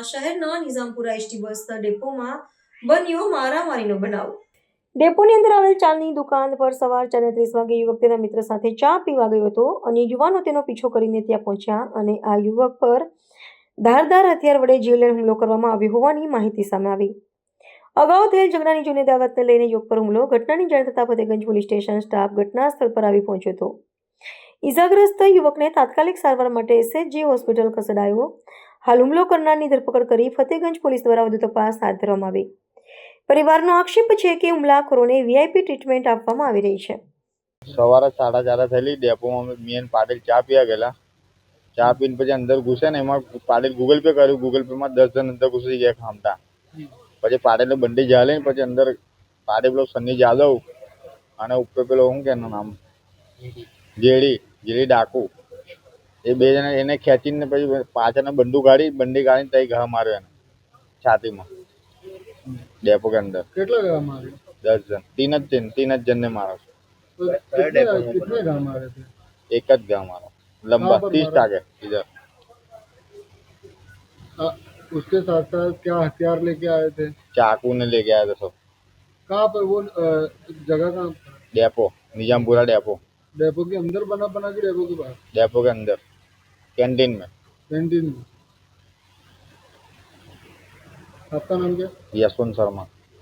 શહેરના Nizampura ST bus ડેપોમાં બન્યો મારામારીનો બનાવ। ડેપોની અંદર આવેલ ચાની દુકાન પર સવાર 4:30 વાગે યુવક તેના મિત્ર સાથે ચા પીવા ગયો હતો અને યુવાનો તેનો પીછો કરીને ત્યાં પહોંચ્યા અને આ યુવક પર ધારદાર હથિયાર વડે જીવલેણ હુમલો કરવામાં આવ્યો હોવાની માહિતી સામે આવી। અગાઉ થયેલ ઝઘડાની જૂની દાવતને લઈને યુવક પર હુમલો ઘટનાની જાણ થતાં ફતેગંજ પોલીસ સ્ટેશન સ્ટાફ ઘટના સ્થળ પર આવી પહોંચ્યો હતો। ઈજાગ્રસ્ત યુવકને તાત્કાલિક સારવાર માટે એસએચજી હોસ્પિટલ ખસેડાયો। હાલ હુમલો કરનારની ધરપકડ કરી ફતેગંજ પોલીસ દ્વારા વધુ તપાસ હાથ ધરવામાં આવી। પરિવારનો આક્ષેપ છે કે હુમલાખોરોને વીઆઈપી ટ્રીટમેન્ટ આપવામાં આવી રહી છે। સવારે 4:30 થયેલી ડેપોમાં મેન પાટીલ ચા પીવા ગયેલા। ચા પીને પછી અંદર ઘૂસે ને એમાં પાટીલ ગૂગલ પે કર્યું। ગૂગલ પે માં 10 જણ અંદર ઘૂસી ગયા ખામતા। પછી પાટીલને બંડી જાલે ને પછી અંદર પાટીલ પેલો સન્ની જાદવ અને ઉપર પેલો શું કે એનું નામ જેડી ડાકુ એ બે જણા એને ખેંચીને પછી પાછળને બંડી કાઢીને તઈ ઘા માર્યો એને છાતીમાં डेपो के अंदर। कितना घा मारे? 10 जन 3 जन ने मारा। कितने घा मारे थे? एक ज घा मारा लंबा 30 टाके इधर। उसके साथ साथ क्या हथियार लेके आए थे? चाकू ने लेके आए थे सब। कहाँ पर वो जगह कहाँ? Depot Nizampura depot. डेपो के अंदर बना कि डेपो के बाहर? डेपो के अंदर कैंटीन में। कैंटीन में। आपका नाम क्या? यशवंत शर्मा।